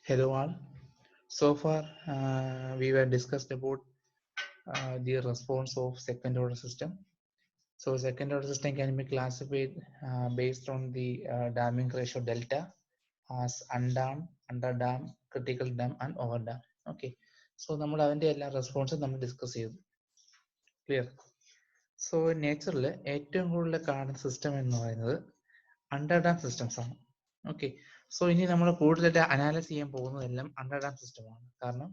Hello all. So far, we were discussed about the response of second order system. So second order system can be classified based on the damming ratio delta as undam, underdam, critical dam, and overdam. Okay. So നമ്മൾ അതിന്റെ എല്ലാ റെസ്പോൺസും നമ്മൾ discuss ചെയ്തു. Clear. So നേച്ചറിൽ ഏറ്റവും കൂടുതൽ കാണുന്ന system എന്ന് പറയുന്നത് അണ്ടർ ഡാം സിസ്റ്റംസ് ആണ്. ഓക്കെ. സോ ഇനി നമ്മൾ കൂടുതലായിട്ട് അനാലിസ് ചെയ്യാൻ പോകുന്നതെല്ലാം അണ്ടർ ഡാം സിസ്റ്റമാണ്. കാരണം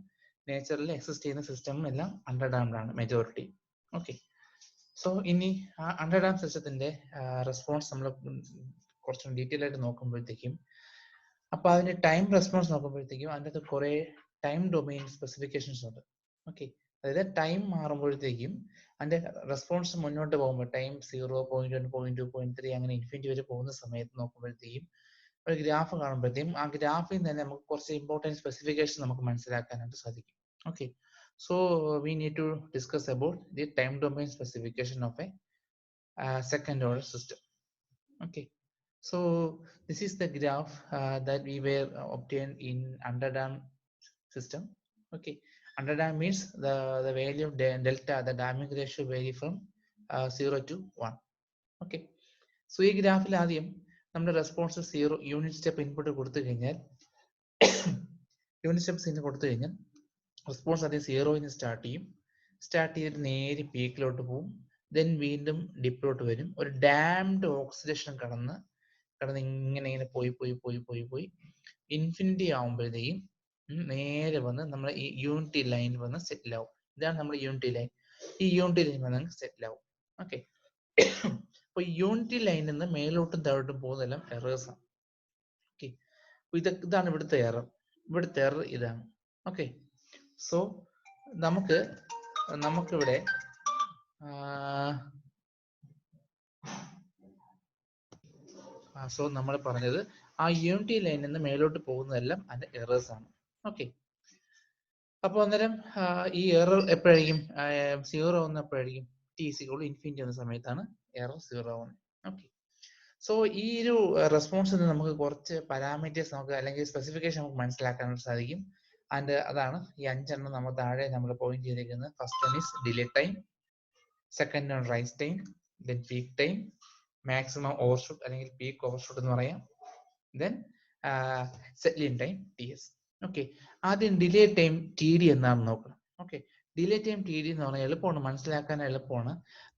നേച്ചറിൽ എക്സിസ്റ്റ് ചെയ്യുന്ന സിസ്റ്റം എല്ലാം അണ്ടർ ഡാമിലാണ് മെജോറിറ്റി. ഓക്കെ. സോ ഇനി ആ അണ്ടർ ഡാം സിസ്റ്റത്തിന്റെ റെസ്പോൺസ് നമ്മൾ കുറച്ചും ഡീറ്റെയിൽ ആയിട്ട് നോക്കുമ്പോഴത്തേക്കും, അപ്പൊ അതിന്റെ ടൈം റെസ്പോൺസ് നോക്കുമ്പോഴത്തേക്കും അതിൻ്റെ അകത്ത് കുറെ ടൈം ഡൊമെയിൻ സ്പെസിഫിക്കേഷൻസ് ഉണ്ട്. ഓക്കെ. അതായത് ടൈം മാറുമ്പോഴത്തേക്കും അതിന്റെ റെസ്പോൺസ് മുന്നോട്ട് പോകുമ്പോൾ ടൈം 0, 0.1, 0.2, 0.3 അങ്ങനെ ഇൻഫിനിറ്റി വരെ പോകുന്ന സമയത്ത് നോക്കുമ്പോഴത്തേക്കും ഒരു ഗ്രാഫ് കാണുമ്പോഴത്തേക്കും ആ ഗ്രാഫിൽ നിന്ന് തന്നെ നമുക്ക് കുറച്ച് ഇമ്പോർട്ടൻറ്റ് സ്പെസിഫിക്കേഷൻ നമുക്ക് മനസ്സിലാക്കാനായിട്ട് സാധിക്കും. Okay. So we need to discuss about the time domain specification of a second order system. Okay. So this is the graph that we were obtained in underdam system. Okay. Underdam means the value of delta, the damming ratio vary from 0 to 1. Okay. So ഈ ഗ്രാഫിൽ ആദ്യം നമ്മുടെ response 0 unit step input കൊടുത്തു കഴിഞ്ഞാൽ response ആദ്യം 0 start ചെയ്യും. Start ചെയ്തിട്ട് നേരെ പീക്കിലോട്ട് പോകും. ദെൻ വീണ്ടും ഡിപ്പിലോട്ട് വരും. ഒരു ഡാംഡ് ഓക്സിഡേഷൻ കടന്ന് ഇങ്ങനെ പോയി ഇൻഫിനിറ്റി ആവുമ്പോഴത്തേക്കും നേരെ വന്ന് നമ്മൾ ഈ യൂണിറ്റി ലൈൻ വന്ന് സെറ്റിൽ ആവും. ഇതാണ് നമ്മുടെ യൂണിറ്റി ലൈൻ. ഈ യൂണിറ്റി ലൈൻ വന്ന് സെറ്റിൽ ആവും. ഓക്കെ. അപ്പൊ യൂണിറ്റി ലൈനിൽ നിന്ന് മേലോട്ടും താഴോട്ടും പോകുന്നതെല്ലാം എറേഴ്സ് ആണ്. ഓക്കെ. ഇതാണ് ഇവിടുത്തെ എറർ. ഇതാണ്. ഓക്കെ. സോ നമുക്കിവിടെ സോ നമ്മൾ പറഞ്ഞത് ആ യൂണിറ്റി ലൈനിൽ നിന്ന് മേലോട്ട് പോകുന്നതെല്ലാം അതിന്റെ എറേഴ്സ് ആണ്. ഓക്കെ. അപ്പൊ അന്നേരം ഈ എറർ എപ്പോഴായിരിക്കും 0 ആവുന്ന എപ്പോഴായിരിക്കും? t=ഇൻഫിനിറ്റി എന്ന സമയത്താണ് എറർ 0 ആവുന്നത്. ഓക്കെ. സോ ഈ ഒരു റെസ്പോൺസിൽ നിന്ന് നമുക്ക് കുറച്ച് പാരാമീറ്റേഴ്സ് നമുക്ക് അല്ലെങ്കിൽ സ്പെസിഫിക്കേഷൻ നമുക്ക് മനസ്സിലാക്കാനായിട്ട് സാധിക്കും. ആൻഡ് അതാണ് ഈ 5 എണ്ണം നമ്മൾ താഴെ നമ്മൾ പോയിന്റ് ചെയ്തിരിക്കുന്നത്. First one is delay time, second one rise time, then peak time, maximum overshoot അല്ലെങ്കിൽ പീക്ക് ഓവർഷൂട്ട് എന്ന് പറയാം, then settling time TS. Okay. ആദ്യം ഡിലേ ടൈം TD എന്നാണ് നോക്കണം. ഓക്കെ. ഡിലേ ടൈം TD എന്ന് പറഞ്ഞാൽ എളുപ്പമാണ്, മനസ്സിലാക്കാൻ എളുപ്പമാണ്.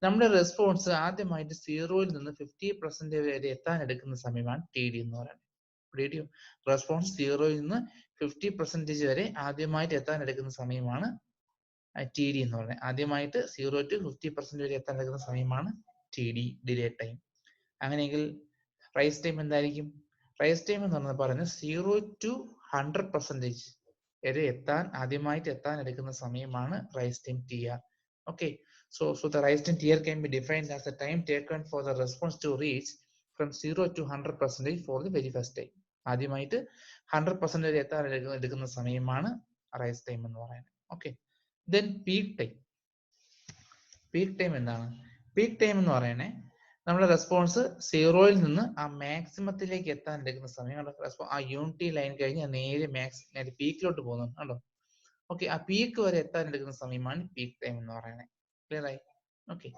നമ്മുടെ റെസ്പോൺസ് ആദ്യമായിട്ട് 0യിൽ നിന്ന് 50% വരെ എത്താൻ എടുക്കുന്ന സമയമാണ് TD എന്ന് പറയുന്നത്. റെസ്പോൺസ് 0യിൽ നിന്ന് 50% വരെ ആദ്യമായിട്ട് എത്താൻ എടുക്കുന്ന സമയമാണ് TD എന്ന് പറയുന്നത്. ആദ്യമായിട്ട് 0 to 50% വരെ എത്താൻ എടുക്കുന്ന സമയമാണ് TD, ഡിലേ ടൈം. അങ്ങനെയെങ്കിൽ റൈസ് ടൈം എന്തായിരിക്കും? റൈസ് ടൈം എന്ന് പറയുന്നത് 0 to 100% വരെ ആദ്യമായിട്ട് എത്താൻ എടുക്കുന്ന സമയമാണ് rise time TR. Okay. So the rise time TR can be defined as the time taken for the response to reach from 0 to 100% for the very first time. ആദ്യമായിട്ട് 100% വരെ എത്താൻ എടുക്കുന്ന സമയമാണ് റൈസ് ടൈം എന്ന് പറയുന്നത്. Okay. Then peak time. Peak time എന്താണ്? Peak time എന്ന് പറയുന്നത് നമ്മുടെ റെസ്പോൺസ് 0യിൽ നിന്ന് ആ മാക്സിമത്തിലേക്ക് എത്താൻ എടുക്കുന്ന സമയം. ആ യൂണിറ്റി ലൈൻ കഴിഞ്ഞ് നേരെ പീക്കിലോട്ട് പോകുന്നുണ്ട് കണ്ടോ. ഓക്കെ. ആ പീക്ക് വരെ എത്താൻ എടുക്കുന്ന സമയമാണ് പീക്ക് ടൈം എന്ന് പറയുന്നത്. ക്ലിയർ ആയി? ഓക്കെ.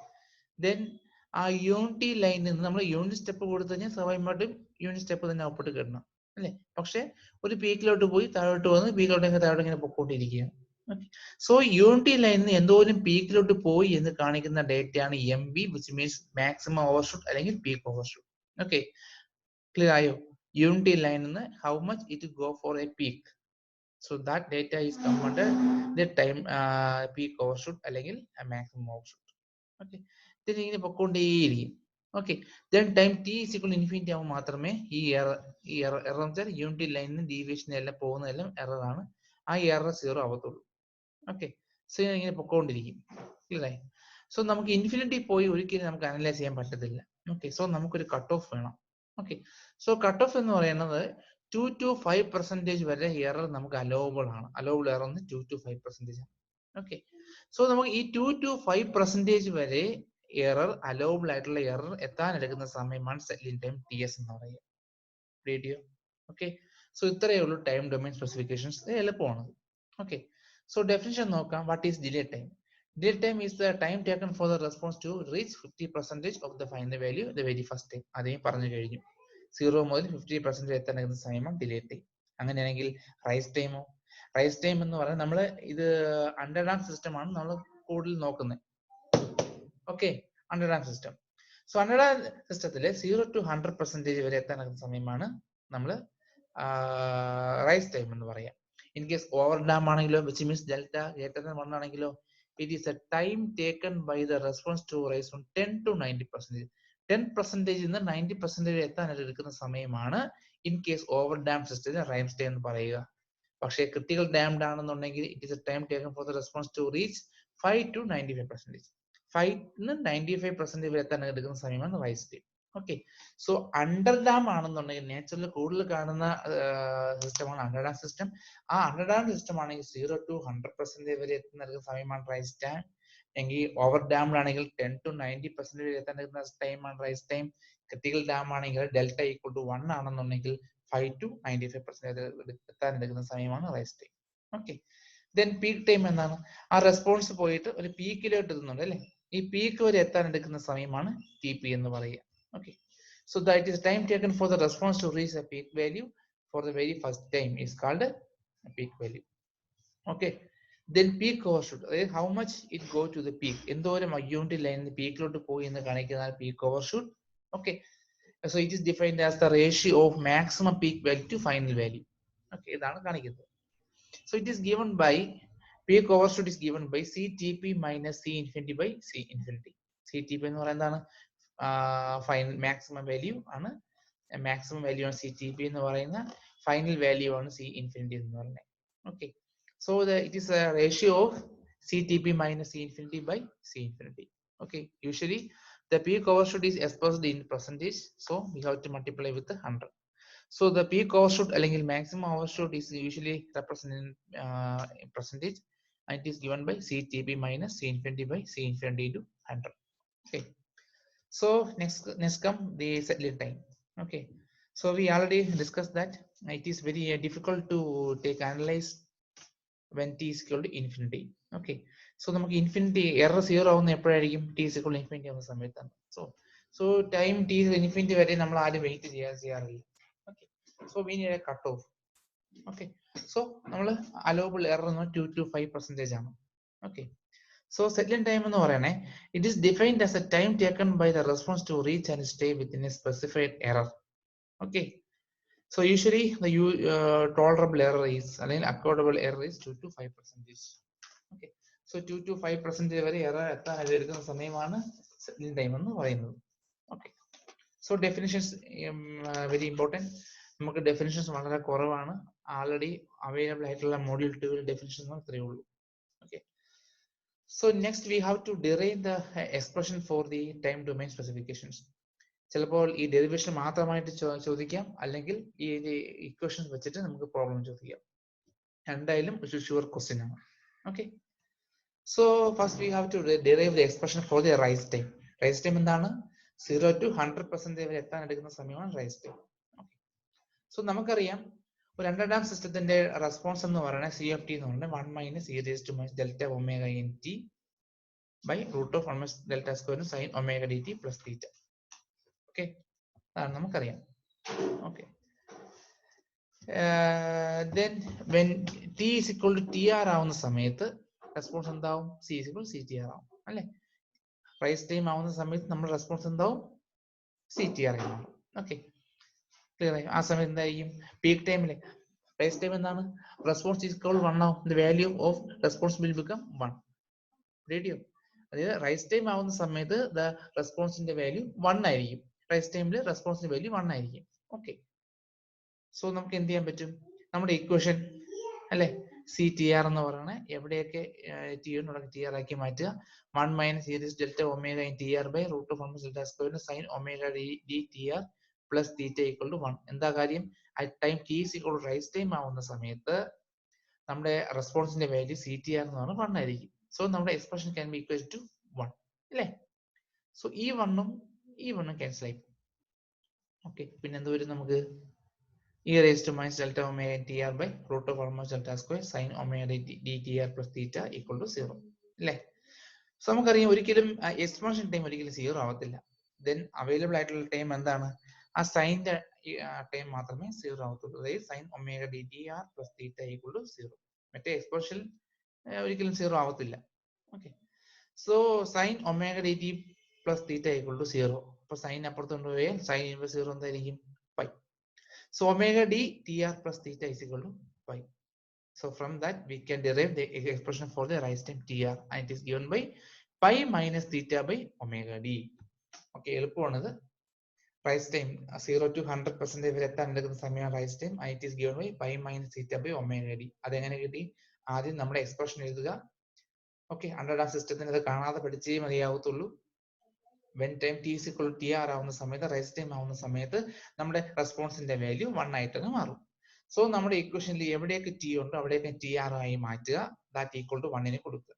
ദെൻ ആ യൂണിറ്റി ലൈനിൽ നിന്ന് നമ്മൾ യൂണിറ്റ് സ്റ്റെപ്പ് കൊടുത്തു കഴിഞ്ഞാൽ സ്വാഭാവികമായിട്ടും യൂണിറ്റ് സ്റ്റെപ്പ് തന്നെ ഔട്ട്പുട്ട് കിട്ടണം അല്ലേ? പക്ഷെ ഒരു പീക്കിലോട്ട് പോയി താഴോട്ട് വന്ന് പീക്കിലോട്ട് താഴോട്ട് ഇങ്ങനെ പൊക്കോണ്ടിരിക്കുകയാണ്. സോ യൂണിറ്റി ലൈനിൽ എന്തോരം പീക്കിലോട്ട് പോയി എന്ന് കാണിക്കുന്ന ഡേറ്റയാണ് MB, which means maximum overshoot അല്ലെങ്കിൽ പീക്ക് ഓവർഷൂട്ട്. ഓക്കെ. ക്ലിയർ ആയോ? യൂണിറ്റി ലൈനിൽ നിന്ന് how much it go for a peak. So that data is come under the time peak overshoot അല്ലെങ്കിൽ മാക്സിമം ഓവർഷൂട്ട്. ഓക്കെ. ഇതിങ്ങനെ പൊക്കോണ്ടേയിരിക്കും. ഓക്കെ. ദെൻ ടൈം T=ഇൻഫിനിറ്റി ആവുമ്പോൾ മാത്രമേ ഈ എറർ എന്ന് വെച്ചാൽ യൂണിറ്റി ലൈനിന് ഡീവിയേഷൻ എല്ലാം പോകുന്നതെല്ലാം എറർ ആണ്. ആ എറർ 0 ആവത്തുള്ളൂ. ഓക്കെ. സോ ഇങ്ങനെ പൊക്കോണ്ടിരിക്കും. ക്ലിയർ ആയി? സോ നമുക്ക് ഇൻഫിനിറ്റി പോയി ഒരിക്കലും നമുക്ക് അനലൈസ് ചെയ്യാൻ പറ്റത്തില്ല. ഓക്കെ. സോ നമുക്കൊരു കട്ട് ഓഫ് വേണം. ഓക്കെ. സോ കട്ട് ഓഫ് എന്ന് പറയുന്നത് 2 to 5% വരെ എറർ നമുക്ക് അലോവബിൾ ആണ്. അലോവബിൾ എറർ 2 to 5% ആണ്. ഓക്കെ. സോ നമുക്ക് ഈ 2 to 5% വരെ എറർ, അലോവബിൾ ആയിട്ടുള്ള എറർ എത്താൻ എടുക്കുന്ന സമയമാണ് സെറ്റ്ലിംഗ് ടൈം TS എന്ന് പറയുക. ഓക്കെ. സോ ഇത്രയേ ഉള്ളൂ ടൈം ഡൊമൈൻ സ്പെസിഫിക്കേഷൻസ് എളുപ്പമാണ്. ഓക്കെ, സോ ഡെഫിനിഷൻ നോക്കാം. What is delay time? Delay time is the time taken for the response to reach 50% of the final value the very first time. അതേ പറഞ്ഞു കഴിഞ്ഞു. 0 മുതൽ 50% എത്താൻ എടുക്കുന്ന സമയമാണ് ഡിലേ ടൈം. അങ്ങനെയാണെങ്കിൽ റൈസ് ടൈമോ? റൈസ് ടൈം എന്ന് പറയുന്നത് നമ്മൾ ഇത് അണ്ടർഡാം സിസ്റ്റം ആണ് നമ്മൾ കൂടുതൽ നോക്കുന്നത്. Okay, underdamped system. So underdamped സിസ്റ്റത്തില് 0 to 100% വരെ എത്താൻ എടുക്കുന്ന സമയമാണ് നമ്മൾ റൈസ് ടൈം എന്ന് പറയാം. ഇൻ കേസ് ഓവർ ഡാം ആണെങ്കിലോ, which means delta greater than 1 ആണെങ്കിലോ, it is a time taken by the response to rise from 10 to 90%. 10% നിന്ന് 90% എത്താൻ എടുക്കുന്ന സമയമാണ് ഇൻ കേസ് ഓവർ ഡാം സിസ്റ്റത്തിന് റൈസ് ടൈം എന്ന് പറയുക. പക്ഷേ ക്രിട്ടിക്കൽ ഡാംഡ് ആണെന്നുണ്ടെങ്കിൽ it is a time taken for the response to reach 5 to 95%. 5 നിന്ന് 95% വരെ എത്താൻ എടുക്കുന്ന സമയമാണ് rise time. Okay, so under damp ആണെന്നുണ്ടെങ്കിൽ നേച്ചറിൽ കൂടുതൽ കാണുന്ന സിസ്റ്റമാണ് അണ്ടർ ഡാം സിസ്റ്റം. ആ അണ്ടർ ഡാം സിസ്റ്റം ആണെങ്കിൽ 0 to 100% വരെ എത്തുന്ന സമയമാണ് റൈസ് ടൈം. എങ്കിൽ ഓവർ ഡാംഡ് ആണെങ്കിൽ 10 to 90% വരെ എത്താൻ എടുക്കുന്ന ടൈമാണ് റൈസ് ടൈം. ക്രിട്ടിക്കൽ ഡാം ആണെങ്കിൽ ഡെൽറ്റ ഈക്വൽ ടു 1 ആണെന്നുണ്ടെങ്കിൽ 5 to 95% എത്താൻ എടുക്കുന്ന സമയമാണ് rise time. Okay, then peak time എന്താണ്? ആ റെസ്പോൺസ് പോയിട്ട് ഒരു പീക്കിലോട്ട് എത്തുന്നുണ്ട് അല്ലെ, ഈ പീക്ക് വരെ എത്താൻ എടുക്കുന്ന സമയമാണ് ടി പി എന്ന് പറയുക. Okay, so that is time taken for the response to reach a peak value for the very first time is called a peak value. Okay, then peak overshoot, how much it go to the peak, എന്തോരം unit ലൈനിൽ പീക്കിലോട്ട് പോയി എന്ന് കാണിക്കുന്ന peak overshoot. Okay, so it is defined as the ratio of maximum peak value to final value. Okay, ഇതാണ് കാണിക്കുന്നത്. So it is given by peak overshoot is given by CTP minus C infinity by C infinity. CTP എന്ന് പറയുന്നത് എന്താണ്? Final maximum value ആണ്. Maximum value ആണ് C T P എന്ന് പറയുന്ന, final value ആണ് സി ഇൻഫിനിറ്റി എന്ന് പറയുന്നത്. Okay, so it is a ratio of C T P minus C infinity by C infinity. Okay, usually the peak overshoot is expressed in percentage, so we have to multiply with 100. So the peak overshoot അല്ലെങ്കിൽ maximum overshoot is usually represented in percentage, and it is given by CTP minus C infinity by C infinity into 100. Okay, so next come the settling time. Okay, so we already discussed that it is very difficult to take analyze when t is equal to infinity. Okay, so നമുക്ക് infinity error 0 ആവുന്ന എപ്പോഴായിരിക്കും? t is equal to infinity ആവുന്ന സമയത്താണ്. so time t is infinity വരെ നമ്മൾ ആരും wait ചെയ്യാറില്ല. Okay, so we need a cut off. Okay, so നമ്മൾ allowable error 2 to 5% ആണ്. Okay, so settling time എന്ന് പറയണേ, it is defined as a time taken by the response to reach and stay within a specified error. Okay, so usually the tolerable error is അല്ലെങ്കിൽ accordable error is 2 to 5%. Okay, so 2 to 5% വരെ error എത്താൻ എടുക്കുന്ന സമയമാണ് settling time എന്ന് പറയുന്നത്. Okay, so definitions very important. നമുക്ക് definitions വളരെ കുറവാണ്. ആൾറെഡി അവൈലബിൾ ആയിട്ടുള്ള മോഡ്യൂൾ 2 ഡെഫിനിഷൻസ് അത്രയേ ഉള്ളൂ. Okay, so next we have to derive the expression for the time domain specifications. ചിലപ്പോൾ ഈ ഡെറിവേഷൻ മാത്രമായിട്ട് ചോദിക്കാം, അല്ലെങ്കിൽ ഈ ഇക്വേഷൻ വെച്ചിട്ട് നമുക്ക് പ്രോബ്ലം ചോദിക്കാം. എന്തായാലും ഷുവർ ക്വസ്റ്റ്യൻ ആണ്. Okay, so first we have to derive the expression for the rise time. Rise time എന്താണ്? 0 to 100% വരെ എത്താൻ എടുക്കുന്ന സമയമാണ് റൈസ് ടൈം. ഓക്കെ, സോ നമുക്കറിയാം ഒരു അണ്ടർഡാം സിസ്റ്റത്തിന്റെ റെസ്പോൺസ് എന്ന് പറയുന്നത് സി എഫ് ടി എന്ന് പറയുന്നത് 1 minus E raise to minus delta omega N T by root of 1 minus delta square sine omega D T plus theta. Okay, അതാണ് നമുക്കറിയാം. Okay, then when t is equal to tr ആവുന്ന സമയത്ത് response എന്താവും? C is equal to C T R ആവും അല്ലെ. Rice time ആവുന്ന സമയത്ത് നമ്മുടെ റെസ്പോൺസ് എന്താവും? സി ടി ആർ ആയി മാറും. ഓക്കെ, ക്ലിയർ ആയി? ആ സമയത്ത് എന്തായിരിക്കും? പീക്ക് ടൈമില് റൈസ് ടൈം എന്താണ്? റെസ്പോൺസ് ഈസ് ഈക്വൽ 1 ആവും. The value of response will become 1. Radio, അതായത് റൈസ് ടൈം ആവുന്ന സമയത്ത് ദ റെസ്പോൺസിന്റെ വാല്യൂ 1 ആയിരിക്കും. റൈസ് ടൈമില് റെസ്പോൺസിന്റെ വാല്യൂ 1 ആയിരിക്കും. ഓക്കെ, സോ നമുക്ക് എന്ത് ചെയ്യാൻ പറ്റും? നമ്മുടെ ഇക്വേഷൻ അല്ലെ, സി ടി ആർ എന്ന് പറയുന്നത് എവിടെയൊക്കെ ടി ടി ആർ ആക്കി മാറ്റുക. 1 minus E raise delta omega in T R by root of 1 delta square sine omega D T R plus theta equal to 1. എന്താ കാര്യം? Time T is equal to rise time ആവുന്ന സമയത്ത് നമ്മുടെ റെസ്പോൺസിന്റെ value C T R എന്ന് പറഞ്ഞാൽ 1 ആയിരിക്കും. So നമ്മുടെ expression can be equal to 1 അല്ലേ. സോ ഈ വണ്ണും ക്യാൻസൽ ആയി. ഓക്കെ, പിന്നെ എന്ത് വരും നമുക്ക്? e raised to minus delta omega tr by root of 1 minus delta square sin omega dtr plus theta equal to 0 അല്ലേ? സോ നമുക്കറിയാം ഒരിക്കലും എക്സ്പോണൻഷ്യൽ ടൈം ഒരിക്കലും 0 ആവത്തില്ല. ദെൻ അവൈലബിൾ ആയിട്ടുള്ള ടൈം എന്താണ്? ആ സൈൻ്റെ ടൈം മാത്രമേ 0 ആവത്തുള്ളൂ. അതായത് sine omega D T R plus theta equal to 0. മറ്റേ എക്സ്പോണൻഷ്യൽ ഒരിക്കലും 0 ആവത്തില്ല. Okay, so sine omega D T plus theta equal to 0. അപ്പൊ സൈൻ അപ്പുറത്ത് കൊണ്ടുപോയാൽ സൈൻ ഇൻവേഴ്സ് 0 എന്തായിരിക്കും? Pi. So omega D T R plus theta is equal to pi. So from that we can derive the expression for the rise time tr, and it is given by pi minus theta by omega d. Okay, എളുപ്പമാണിത്. Rise time 0 to 100% വരെ എത്താൻ എടുക്കുന്ന സമയമാണ് rise time. it is given by pi minus theta by omega d. അതെങ്ങനെ കിട്ടി? ആദ്യം നമ്മുടെ expression എഴുതുക. ഓക്കെ, അണ്ടർഡാം സിസ്റ്റത്തിന് ഇത് കാണാതെ പഠിച്ചേ മതിയാവത്തുള്ളൂ. When time T is equal to T R ആവുന്ന സമയത്ത്, റൈസ് ടൈം ആവുന്ന സമയത്ത് നമ്മുടെ റെസ്പോൺസിന്റെ വാല്യൂ 1 ആയിട്ട് മാറും. സോ നമ്മുടെ ഇക്വേഷനിൽ എവിടെയൊക്കെ ടി ഉണ്ടോ അവിടെയൊക്കെ ടി ആർ ആയി മാറ്റുക. ദാറ്റ് ഈക്വൽ ടു 1 കൊടുക്കുക.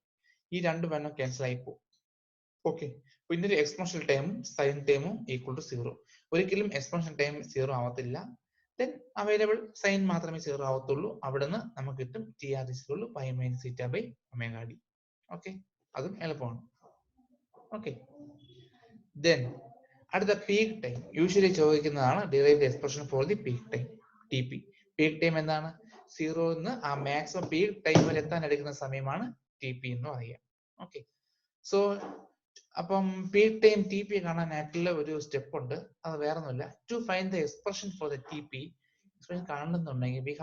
ഈ രണ്ട് വേണം ക്യാൻസൽ ആയി പോകും. ഓക്കെ, പിന്നെ ഒരു എക്സ്പോണൻഷ്യൽ ടൈമും സൈൻ ടൈമും ഈക്വൽ ടു 0. ഒരിക്കലും എക്സ്പോണൻഷ്യൽ ടൈം 0 ആവത്തില്ല. ദെൻ അവൈലബിൾ സൈൻ മാത്രമേ 0 ആവത്തുള്ളൂ. അവിടുന്ന് നമുക്ക് കിട്ടും T R is equal to pi minus theta by omega D. Okay, അതും എളുപ്പമാണ്. ഓക്കെ, ദെൻ അടുത്ത പീക്ക് ടൈം യൂഷ്വലി ചോദിക്കുന്നതാണ്. Derive the expression for the peak time, T P. Peak time എന്താണ്? 0 നിന്ന് ആ മാക്സിമം പീക്ക് ടൈം വരെ എത്താൻ എടുക്കുന്ന സമയമാണ് ടി പി എന്ന് പറയുക. ഓക്കെ, സോ അപ്പം പീക്ക് ടൈം ടി പി കാണാനായിട്ടുള്ള ഒരു സ്റ്റെപ്പ് ഉണ്ട്. അത് വേറെ ഒന്നുമില്ല. To find the expression for the T P expression കാണുന്നുണ്ടെങ്കിൽ we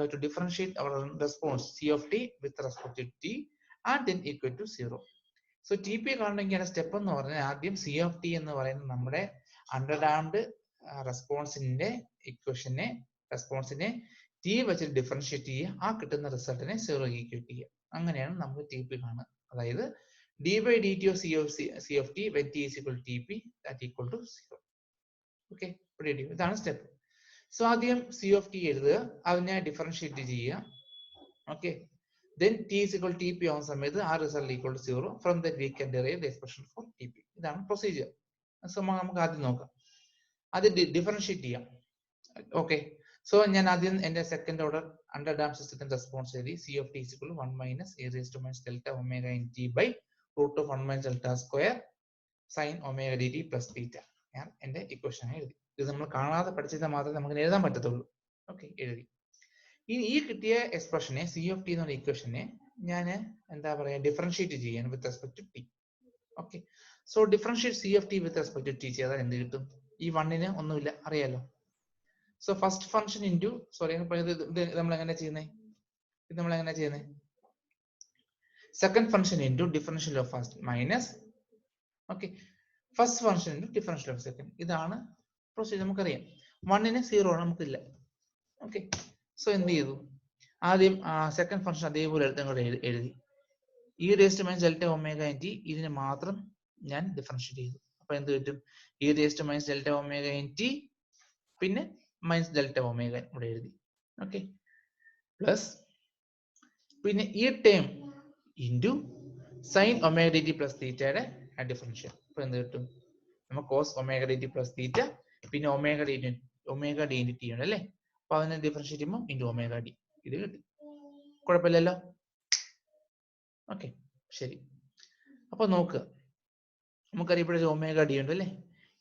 have to differentiate our response c of t with respect to t and then equal to 0. So T P കാണണമെങ്കിൽ step എന്ന് പറഞ്ഞാൽ ആദ്യം C of T എന്ന് പറയുന്നത് നമ്മുടെ അണ്ടർഡാംഡ് റെസ്പോൺസിന്റെ റെസ്പോൺസിനെ T വെച്ച് differentiate ചെയ്യുക. ആ കിട്ടുന്ന റിസൾട്ടിനെ 0 ഈക്വേറ്റ് ചെയ്യുക. അങ്ങനെയാണ് നമുക്ക് ടി പി കാണുക. അതായത് D by D T of C of T when T is equal T P that equal to 0. Okay, ഇതാണ് സ്റ്റെപ്പ്. സോ ആദ്യം സി ഓഫ് ടി എഴുതുക, അതിനെ ഡിഫറൻഷിയേറ്റ് ചെയ്യുക. Okay, then t is equal to tp ആവുന്ന സമയത്ത് ആ result equal to 0. From that we can derive the expression for tp. ഇതാണ് procedure. So നമുക്ക് ആദ്യം നോക്കാം. ആദ്യം ഡിഫറൻഷിയേറ്റ് ചെയ്യാം. ഓക്കെ, സോ ഞാൻ ആദ്യം എന്റെ സെക്കൻഡ് ഓർഡർ അണ്ടർഡാം സിസ്റ്റത്തിന്റെ റെസ്പോൺസ് എഴുതി. C of T equal 1 minus E raise to minus delta omega in T by root of 1 minus delta square sine omega D T plus theta. ഞാൻ എന്റെ equation എഴുതി. ഇത് നമ്മൾ കാണാതെ പഠിച്ചാൽ മാത്രമേ നമുക്ക് എഴുതാൻ പറ്റത്തുള്ളൂ. ഓക്കെ, എഴുതി. ഇനി ഈ കിട്ടിയ എക്സ്പ്രഷനെ സി ഓഫ് ടി എന്ന ഇക്വേഷനെ ഞാൻ എന്താ പറയാ ഡിഫറൻഷിയേറ്റ് ചെയ്യാൻ with respect to T. Okay, so differentiate C of T with respect to T ചെയ്താൽ എന്ത് കിട്ടും? ഈ വണ്ണിന് ഒന്നുമില്ല, അറിയാലോ. സോ ഫസ്റ്റ് ഫംഗ്ഷൻ ഇൻറ്റു നമ്മൾ എങ്ങനെ ചെയ്യുന്നത്? Second function into differential of first minus okay first function into differential of second. ഇതാണ് പ്രൊസീജിയർ. നമുക്കറിയാം 1ന് 0 ആണ്, നമുക്കില്ല. ഓക്കെ, സോ എന്ത് ചെയ്തു? ആദ്യം സെക്കൻഡ് ഫംഗ്ഷൻ അതേപോലെ എഴുതി. E raised minus delta omega in T ഇതിന് മാത്രം ഞാൻ ഡിഫറൻഷിയേറ്റ് ചെയ്തു. അപ്പൊ എന്ത് കിട്ടും? E raised minus delta omega in T പിന്നെ മൈനസ് ഡെൽറ്റ ഒമേഗ ഇവിടെ എഴുതി. ഓക്കെ, പ്ലസ് പിന്നെ ഈ term into sine omega D T plus തീറ്റയുടെ ഡിഫറൻഷ്യൽ. അപ്പൊ എന്ത് കിട്ടും? നമുക്ക് cos omega D T plus theta പിന്നെ ഒമേഗ ഡി ഇൻറ്റു ടി ഉണ്ട് അല്ലേ? അപ്പൊ അതിനെ ഡിഫറൻഷിയേറ്റ് ചെയ്യുമ്പോൾ ഇൻറ്റു ഒമേഗ ഡി ഇത് കിട്ടി. കുഴപ്പമില്ലല്ലോ. ഓക്കെ, ശരി. അപ്പൊ നോക്കുക, നമുക്കറിയാം ഇവിടെ ഒരു ഒമേഗ ഡി ഉണ്ട് അല്ലേ?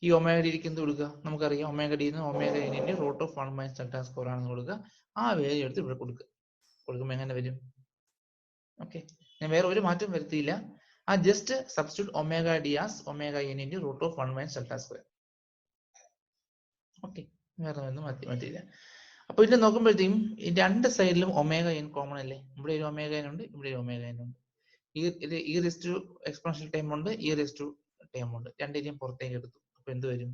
ഈ ഒമേഗ ഡിക്ക് എന്ത് കൊടുക്കുക? നമുക്കറിയാം omega D omega into root of 1 minus delta square ആണെന്ന് കൊടുക്കുക. ആ വാല്യൂ എടുത്ത് ഇവിടെ കൊടുക്കുമ്പോൾ എങ്ങനെ വരും? ഓക്കെ, ഞാൻ വേറെ ഒരു മാറ്റം വരുത്തിയില്ല. ആ just substitute omega D as omega N into root of 1 minus delta square. Okay, വേറെ ഒന്നും മാറ്റിയില്ല. അപ്പൊ ഇതിൽ നോക്കുമ്പോഴത്തേക്കും ഈ രണ്ട് സൈഡിലും ഒമേഗ എൻ കോമൺ അല്ലേ? ഇവിടെ ഒരു ഒമേഗ എൻ ഉണ്ട്, ഇവിടെ ഒരു ഒമേഗ എൻ ഉണ്ട്. ഈ റെസ്റ്റ് ടു എക്സ്പോണൻഷ്യൽ ടൈം ഉണ്ട്, ഈ റെസ്റ്റ് ടു ടൈം ഉണ്ട്. രണ്ടിനെയും പുറത്തേക്ക് എടുത്തു. അപ്പൊ എന്ത് വരും?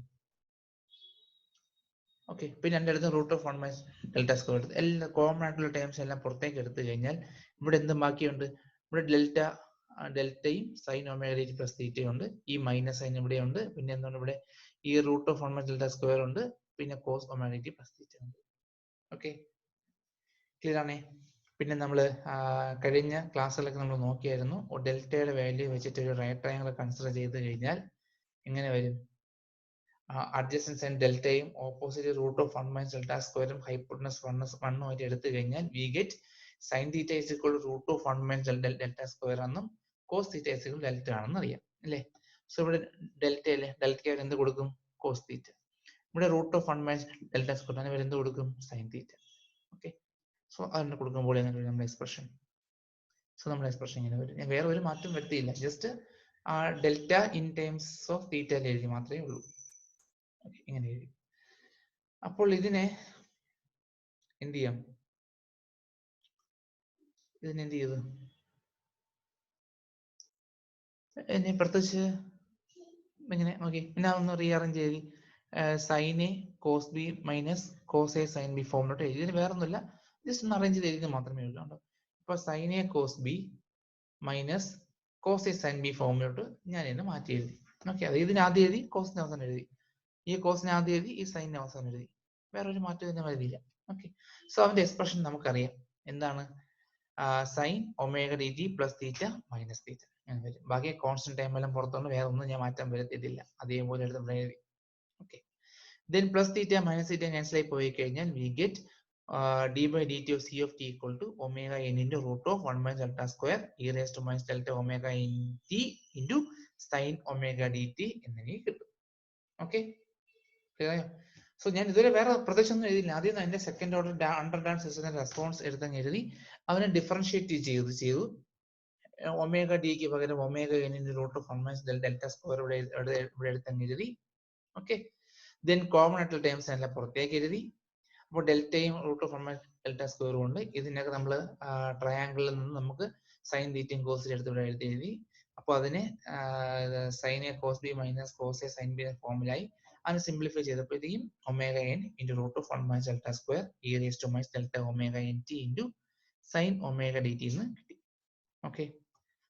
ഓക്കെ, പിന്നെ രണ്ടിടത്തും root of 1 minus delta square എടുത്ത് എല്ലാ കോമൺ ആയിട്ടുള്ള ടൈംസ് എല്ലാം പുറത്തേക്ക് എടുത്തു കഴിഞ്ഞാൽ ഇവിടെ എന്തും ബാക്കിയുണ്ട്? ഇവിടെ ഡെൽറ്റയും സൈൻ ഒമേഗ ഡി പ്ലസ് തീറ്റയും ഉണ്ട്. ഈ മൈനസ് സൈൻ ഇവിടെ ഉണ്ട്. പിന്നെ എന്താണ് ഇവിടെ? ഈ root of 1 minus delta square ഉണ്ട്. പിന്നെ cos omega D plus theta ഉണ്ട്. ഓക്കെ, ക്ലിയർ ആണേ? പിന്നെ നമ്മൾ കഴിഞ്ഞ ക്ലാസ്സിലൊക്കെ നമ്മൾ നോക്കിയായിരുന്നു, ഡെൽറ്റയുടെ വാല്യൂ വെച്ചിട്ട് ഒരു റൈറ്റ് ട്രയാങ്കിൾ കൺസിഡർ ചെയ്ത് കഴിഞ്ഞാൽ എങ്ങനെ വരും? അഡ്ജസൻറ്റ് സൈൻ ഡെൽറ്റയും opposite root of 1 minus delta സ്ക്വയറും ഹൈപ്പോട്ടനസ് 1 ആയിട്ട് എടുത്തു കഴിഞ്ഞാൽ we get sine theta is equal root of 1 minus delta square എന്നും cos theta is equal delta ആണെന്ന് അറിയാം അല്ലേ. സോ ഇവിടെ ഡെൽറ്റ അല്ലേ, ഡെൽറ്റ എന്ത് കൊടുക്കും? Cos theta. ഇവിടെ root of 1 minus delta square അതിന് എന്ത് കൊടുക്കും? Sine theta. ഓക്കെ, സോ അതിനെ കൊടുക്കുമ്പോൾ എങ്ങനെ വരും നമ്മുടെ എക്സ്പ്രഷൻ? സോ നമ്മുടെ എക്സ്പ്രഷൻ ഇങ്ങനെ വരും. ഞാൻ വേറെ ഒരു മാറ്റം വരുത്തിയില്ല, just delta in terms of theta എഴുതി മാത്രമേ ഉള്ളൂ. ഇങ്ങനെ എഴുതി. അപ്പോൾ ഇതിനെ എന്ത് ചെയ്യാം? ഇതിനെന്ത് ചെയ്തു? ഇനി പ്രത്യേകിച്ച് ഇങ്ങനെ ഓക്കെ, പിന്നെ ഒന്ന് റീഅറേഞ്ച് ചെയ്തി sine A cos B minus cos A sine B ഫോമിലോട്ട് എഴുതി. ഇതിന് വേറെ ഒന്നുമില്ല, ജസ്റ്റ് ഒന്ന് അറേഞ്ച് ചെയ്ത് മാത്രമേ ഉള്ളൂ. കേട്ടോ, ഇപ്പൊ sine A cos B minus cos A sine B ഫോമിലോട്ട് ഞാൻ ഇതിനെ മാറ്റി എഴുതി. ഓക്കെ, അത് ഇതിന് ആദ്യം എഴുതി, കോസിന് അവസാനം എഴുതി. ഈ കോസിന് ആദ്യം എഴുതി, ഈ സൈനിന് അവസാനം എഴുതി. വേറെ ഒരു മാറ്റം ഇതിനെ വരുന്നില്ല. ഓക്കെ, സോ അവന്റെ എക്സ്പ്രഷൻ നമുക്കറിയാം. എന്താണ്? Sign omega D T plus theta minus theta എന്ന് വരും. ബാക്കി കോൺസ്റ്റന്റ് ടൈം എല്ലാം പുറത്തോണ്ട് വേറെ ഒന്നും ഞാൻ മാറ്റം വരുത്തിയിട്ടില്ല, അതേപോലെ എടുത്ത് എഴുതി. Okay, then plus theta minus theta cancel ആയി പോയി കഴിഞ്ഞാൽ we get d by dt of c of t equal to omega n into root of 1 minus delta square e raised to minus delta omega n t into sin omega dt എന്നിങ്ങനെ കിട്ടും. Okay, so ഞാൻ ഇതുവരെ വേറെ പ്രത്യേകിച്ച് ഒന്നും എഴുതിയില്ല. ആദ്യം എന്റെ സെക്കൻഡ് ഓർഡർ അണ്ടർ ഡാൻസ് സിസ്റ്റത്തിന്റെ റെസ്പോൺസ് എടുത്തങ്ങ് എഴുതി, അവനെ ഡിഫറൻഷിയേറ്റ് ചെയ്തു ഒമേഗ ഡിക്ക് പകരം ഒമേഗ എന്നിന്റെ root of 1 minus delta square ഇവിടെ എടുത്തങ്ങ് എഴുതി. ഓക്കെ, ദെൻ കോമൺ ആയിട്ടുള്ള ടേംസ് എല്ലാം പുറത്തേക്ക് എഴുതി. അപ്പോൾ ഡെൽറ്റയും റൂട്ട് ഓഫ് 1 മൈനസ് ഡെൽറ്റ സ്ക്വയറും ഉണ്ട്. ഇതിനൊക്കെ നമ്മൾ ട്രയാങ്കിളിൽ നിന്ന് നമുക്ക് സൈൻ തീറ്റയും കോസ് എടുത്ത് ഇവിടെ എഴുതി. അപ്പോൾ അതിനെ sine A cos B minus cos A sine B ഫോമിലായി. അതിന് സിംപ്ലിഫൈ ചെയ്തപ്പോഴത്തേക്കും omega N into root of 1 minus delta square E raise to minus delta omega N T into sine omega D T എന്ന് കിട്ടി. Okay,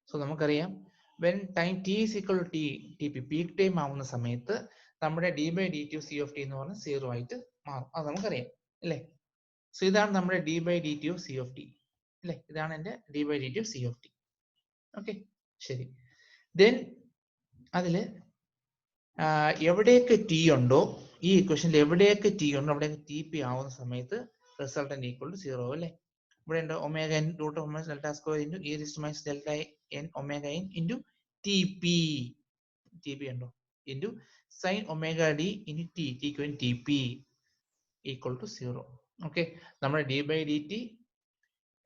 so നമുക്കറിയാം when time T is equal to T P peak time ആവുന്ന സമയത്ത് നമ്മുടെ D by D T C of T എന്ന് പറഞ്ഞാൽ 0 ആയിട്ട് മാറും. അത് നമുക്കറിയാം അല്ലേ. സോ ഇതാണ് നമ്മുടെ D by D T of C of T അല്ലേ. ഇതാണ് എന്റെ D by D T of C of T. Okay, ശരി. ദെൻ അതില് എവിടെയൊക്കെ ടി ഉണ്ടോ, ഈ ഇക്വേഷനിൽ എവിടെയൊക്കെ ടി ഉണ്ടോ അവിടെയൊക്കെ ടി പി ആവുന്ന സമയത്ത് റിസൾട്ടന്റ് ഈക്വൽ ടു 0 അല്ലേ. ഇവിടെ ഉണ്ട് omega N root of minus delta square into E rise to minus delta N omega N into T P ഉണ്ടോ into sine omega D into ടിക്ക് വേണ്ടി T P equal to 0. Okay, നമ്മുടെ D by D T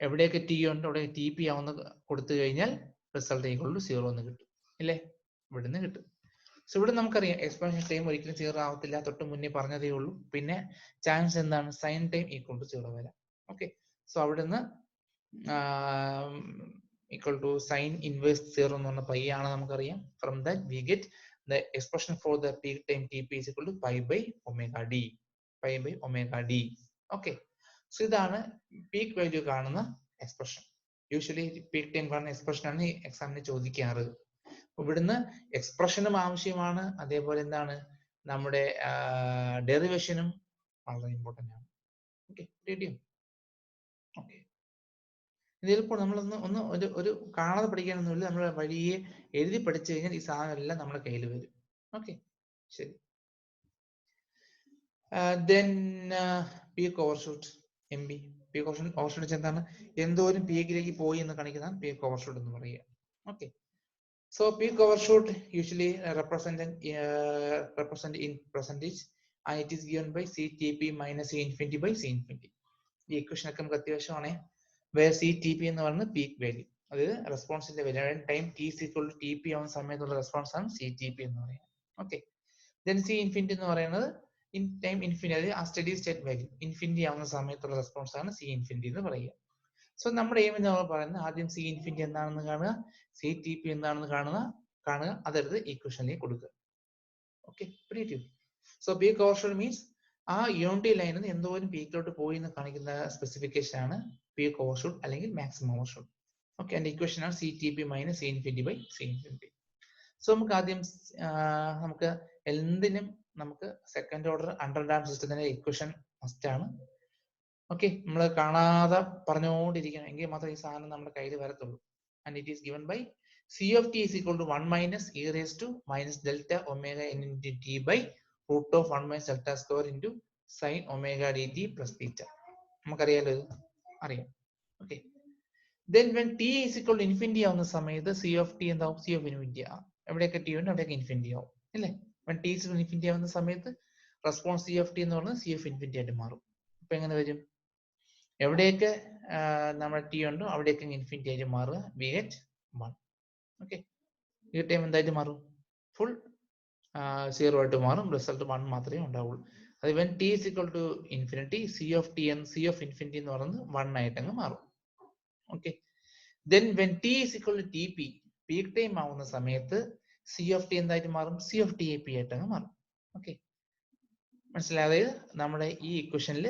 എവിടെയൊക്കെ T ഉണ്ടോ അവിടെ T P ആവുന്ന കൊടുത്തു കഴിഞ്ഞാൽ റിസൾട്ട് ഈക്വൽ ടു 0 എന്ന് കിട്ടും ഇല്ലേ, ഇവിടുന്ന് കിട്ടും. സോ ഇവിടെ നമുക്കറിയാം എക്സ്പാൻഷൻ ടൈം ഒരിക്കലും 0 ആവത്തില്ല, തൊട്ട് മുന്നേ പറഞ്ഞതേ ഉള്ളൂ. പിന്നെ ചാൻസ് എന്താണ്? സൈൻ ടൈം ഈക്വൽ ടു 0 വരാം. ഓക്കെ, സോ അവിടുന്ന് ഈക്വൽ ടു സൈൻ ഇൻവേഴ്സ് 0 എന്ന് പറഞ്ഞ പൈ ആണ് നമുക്കറിയാം. From that we get the expression for the peak time T P is equal to pi by omega D. Okay, so ഇതാണ് peak value കാണുന്ന expression. Usually peak time കാണുന്ന expression ആണ് ഈ എക്സാമിന് ചോദിക്കാറ്. ഇവിടുന്ന് എക്സ്പ്രഷനും ആവശ്യമാണ്, അതേപോലെ എന്താണ് നമ്മുടെ ഡെറിവേഷനും വളരെ ഇമ്പോർട്ടന്റ് ആണ്. ഓക്കെ, ഓക്കെ, ഇതിലിപ്പോൾ നമ്മളൊന്ന് ഒരു കാണാതെ പഠിക്കാനൊന്നുമില്ല, നമ്മൾ വഴിയെ എഴുതി പഠിച്ചു കഴിഞ്ഞാൽ ഈ സാധനം എല്ലാം നമ്മുടെ കയ്യിൽ വരും. ഓക്കെ, ശരി. Then peak overshoot M B. Peak overshoot എന്താണ്? എന്തോരം പീക്കിലേക്ക് പോയി എന്ന് കാണിക്കുന്നതാണ് പീക്ക് ഓവർഷൂട്ട് എന്ന് പറയുക. Okay, so peak overshoot usually represent in percentage and it is given by CTP minus C infinity by C infinity. ഈ ഇക്വേഷൻ ഒക്കെ നമുക്ക് അത്യാവശ്യമാണ്. വേർ CTP എന്ന് പറയുന്നത് പീക്ക് വാല്യൂ, അതായത് റെസ്പോൺസിന്റെ value. Time T C equal to T P ആവുന്ന സമയത്തുള്ള റെസ്പോൺസ് ആണ് CTP എന്ന് പറയുന്നത്. ഓക്കെ, ദെൻ C infinity എന്ന് പറയുന്നത് ഇൻ ടൈം ഇൻഫിനിറ്റി, അതായത് ആ സ്റ്റഡി സ്റ്റേറ്റ് വാല്യൂ ഇൻഫിനിറ്റി ആവുന്ന സമയത്തുള്ള റെസ്പോൺസ് ആണ് C infinity എന്ന് പറയുക. സോ നമ്മുടെ എയിം എന്ന് പറയുന്നത് ആദ്യം C infinity എന്താണെന്ന് കാണുക, CTP എന്താണെന്ന് കാണുക, അതെടുത്ത് ഇക്വേഷനിലേക്ക് കൊടുക്കുക. Okay, so peak overshoot means ആ യൂണിറ്റി ലൈനിൽ നിന്ന് എന്തോരം പീക്കിലോട്ട് പോയി എന്ന് കാണിക്കുന്ന സ്പെസിഫിക്കേഷൻ ആണ് പീക്ക് ഓവർഷൂട്ട് അല്ലെങ്കിൽ മാക്സിമം ഓവർഷൂട്ട്. ഓക്കെ, അതിന്റെ ഇക്വേഷൻ ആണ് CTP minus C infinity by C infinity. So നമുക്ക് ആദ്യം നമുക്ക് എന്തിനും നമുക്ക് സെക്കൻഡ് ഓർഡർ അണ്ടർ ഡാംപ് സിസ്റ്റത്തിന്റെ ഇക്വേഷൻ മസ്റ്റ് ആണ്. ഓക്കെ, നമ്മൾ കാണാതെ പറഞ്ഞുകൊണ്ടിരിക്കണം, എങ്കിൽ മാത്രമേ ഈ സാധനം നമ്മുടെ കയ്യിൽ വരത്തുള്ളൂ. And it is given by C of t is equal to 1 minus e raised to minus delta omega n into t by root of 1 minus delta square into sine omega D T plus theta. നമുക്കറിയാലോ ഇത്, അറിയാം. Okay, then when t is equal to infinity ആവുന്ന സമയത്ത് c of t എന്താവും? c of infinity ആവും. എവിടെയൊക്കെ t ഉണ്ട് അവിടെയൊക്കെ ഇൻഫിനിറ്റി ആവും അല്ലേ? when t is equal to infinity ആവുന്ന സമയത്ത് റെസ്പോൺസ് c of t എന്ന് പറയുന്നത് c of infinity ആയിട്ട് മാറും. അപ്പൊ എങ്ങനെ വരും? എവിടെയൊക്കെ നമ്മുടെ t ഉണ്ടോ അവിടെയൊക്കെ ഇൻഫിനിറ്റി ആയിട്ട് മാറുക, we get 1. ഓക്കെ, ഈ ടൈം എന്തായിട്ട് മാറും? ഫുൾ 0 ആയിട്ട് മാറും. റിസൾട്ട് 1 മാത്രമേ ഉണ്ടാവുള്ളൂ. അത് when t is equal to infinity, c of t and c of infinity എന്ന് പറയുന്നത് 1 ആയിട്ട് അങ്ങ് മാറും. Okay, then when t is equal to tp, peak time ആവുന്ന സമയത്ത് c of t എന്തായിട്ട് മാറും? c of tap ആയിട്ട് അങ്ങ് മാറും. ഓക്കെ, മനസ്സിലായത്? അതായത് നമ്മുടെ ഈ ഇക്വേഷനിൽ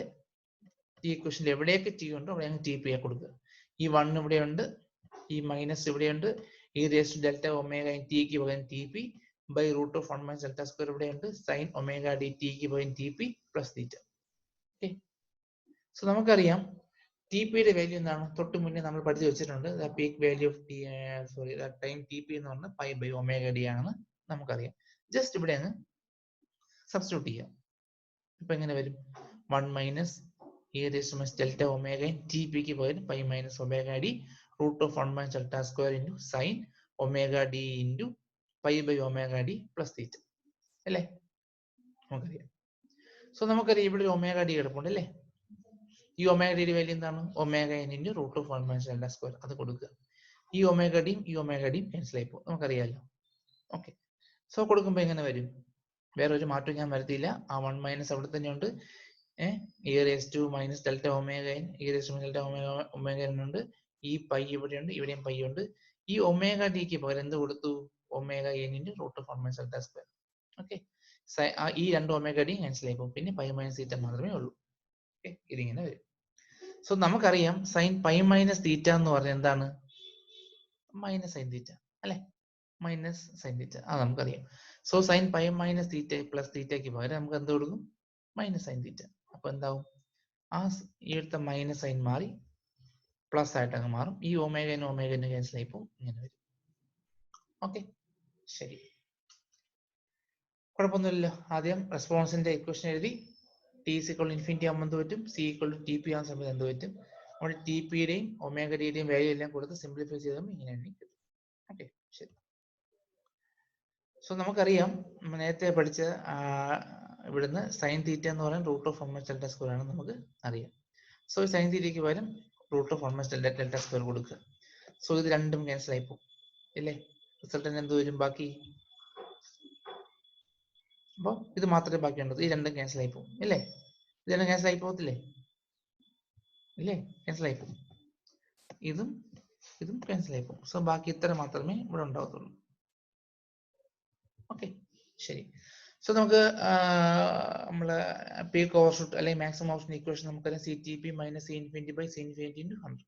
എവിടെയൊക്കെ t ഉണ്ടോ അവിടെ അങ്ങ് tp ആയി കൊടുക്കുക. ഈ 1 ഇവിടെയുണ്ട്, ഈ മൈനസ് ഇവിടെയുണ്ട്, ഈ raise to delta omega T ക്ക് പകരം tp by root of 1 minus delta square ഇവിടെയുണ്ട്, സൈൻ ഒമേഗ ഡി ടി ക്ക് പകരം tp plus theta. Okay, so നമുക്കറിയാം tp യുടെ വാല്യൂ എന്താണ്? തൊട്ട് മുന്നേ നമ്മൾ പഠിച്ചു വെച്ചിട്ടുണ്ട്. Peak value of time tp എന്ന് പറഞ്ഞാൽ പൈ ബൈ ഒമേഗ ഡി ആണെന്ന് നമുക്കറിയാം. ജസ്റ്റ് ഇവിടെ അങ്ങ് സബ്സ്റ്റിറ്റ്യൂട്ട് ചെയ്യാം. ഇപ്പൊ എങ്ങനെ വരും? 1 മൈനസ് e raised to minus delta omega tp ക്ക് പകരം pi minus omega D root of 1 minus delta square into sine omega D into pi by omega D plus theta അല്ലേ? നമുക്കറിയാം. സോ നമുക്കറിയാം ഇവിടെ ഒരു ഒമേഗ ഡി കിടപ്പുണ്ട് അല്ലേ? ഈ ഒമേഗ ഡിയുടെ വാല്യൂ എന്താണ്? Omega N into root of 1 minus delta square. അത് കൊടുക്കുക. ഈ ഒമേഗ ഡിയും ക്യാൻസൽ ആയി പോകും, നമുക്കറിയാമല്ലോ. ഓക്കെ, സോ കൊടുക്കുമ്പോൾ എങ്ങനെ വരും? വേറെ ഒരു മാറ്റവും ഞാൻ വരുത്തിയില്ല. ആ 1 മൈനസ് അവിടെ തന്നെയുണ്ട്. e raised to minus delta omega n, e raised to minus delta omega n ഉണ്ട്. ഈ പൈ ഇവിടെയുണ്ട്, ഇവിടെയും പൈ ഉണ്ട്. ഈ ഒമേഗ ഡിക്ക് പകരം എന്ത് കൊടുത്തു? Omega N into root of 1 minus delta square. Okay, ഈ രണ്ട് ഒമേഗ ഡിയും ക്യാൻസൽ ആയി പോകും, പിന്നെ പൈ മൈനസ് തീറ്റ മാത്രമേ ഉള്ളൂ. ഓക്കെ, ഇതിങ്ങനെ വരും. സോ നമുക്കറിയാം സൈൻ പൈ മൈനസ് തീറ്റ എന്ന് പറഞ്ഞാൽ എന്താണ്? മൈനസ് സൈൻ തീറ്റ അല്ലെ? മൈനസ് സൈൻ തീറ്റ, അത് നമുക്കറിയാം. So sine pi minus theta plus തീറ്റയ്ക്ക് പകരം നമുക്ക് എന്ത് കൊടുക്കും? Minus sine theta. അപ്പൊ എന്താവും? ആ ഇവിടുത്തെ മൈനസ് സൈൻ മാറി പ്ലസ് ആയിട്ട് അങ്ങ് മാറും. ഈ ഒമേഗന് ക്യാൻസൽ ആയി പോകും, ഇങ്ങനെ വരും. ഓക്കെ, ശരി, കുഴപ്പമൊന്നുമില്ലല്ലോ. ആദ്യം റെസ്പോൺസിന്റെ ഇക്വേഷൻ എഴുതി. T is equal to infinity ആകുമ്പോൾ എന്ത് പറ്റും? C equal to T P ആകുന്ന സമയത്ത് എന്ത് പറ്റും? നമ്മൾ ടി പിയുടെയും ഒമേഗ ഡിയുടെയും വാല്യൂ എല്ലാം കൊടുത്ത് സിംപ്ലിഫൈ ചെയ്താൽ ഇങ്ങനെ തന്നെ കിട്ടും. ഓക്കെ, ശരി. സോ നമുക്കറിയാം നേരത്തെ പഠിച്ച ഇവിടുന്ന് സൈൻ തീറ്റ എന്ന് പറയുന്നത് root of 1 minus delta square ആണെന്ന് നമുക്ക് അറിയാം. സോ സൈൻ തീറ്റയ്ക്ക് പകരം root of 1 minus delta square കൊടുക്കുക. സോ ഇത് രണ്ടും ക്യാൻസൽ ആയി പോകും ഇല്ലേ? റിസൾട്ടിന് എന്ത് വരും ബാക്കി? അപ്പോൾ ഇത് മാത്രമേ ബാക്കിയുള്ളത്. ഈ രണ്ടും ക്യാൻസൽ ആയി പോകും ഇല്ലേ? ഇത് രണ്ടും ക്യാൻസൽ ആയി പോകത്തില്ലേ? ഇല്ലേ? ക്യാൻസൽ ആയി പോകും. ഇതും ക്യാൻസൽ ആയി പോകും. സോ ബാക്കി ഇത്ര മാത്രമേ ഇവിടെ ഉണ്ടാവത്തുള്ളൂ. ഓക്കെ, ശരി. സോ നമുക്ക് നമ്മള് പീക്ക് ഓവർഷൂട്ട് അല്ലെങ്കിൽ മാക്സിമം ഓവർഷൂട്ട് ഇക്വേഷൻ നമുക്കറിയാം. C T P minus C infinity by C infinity into 100.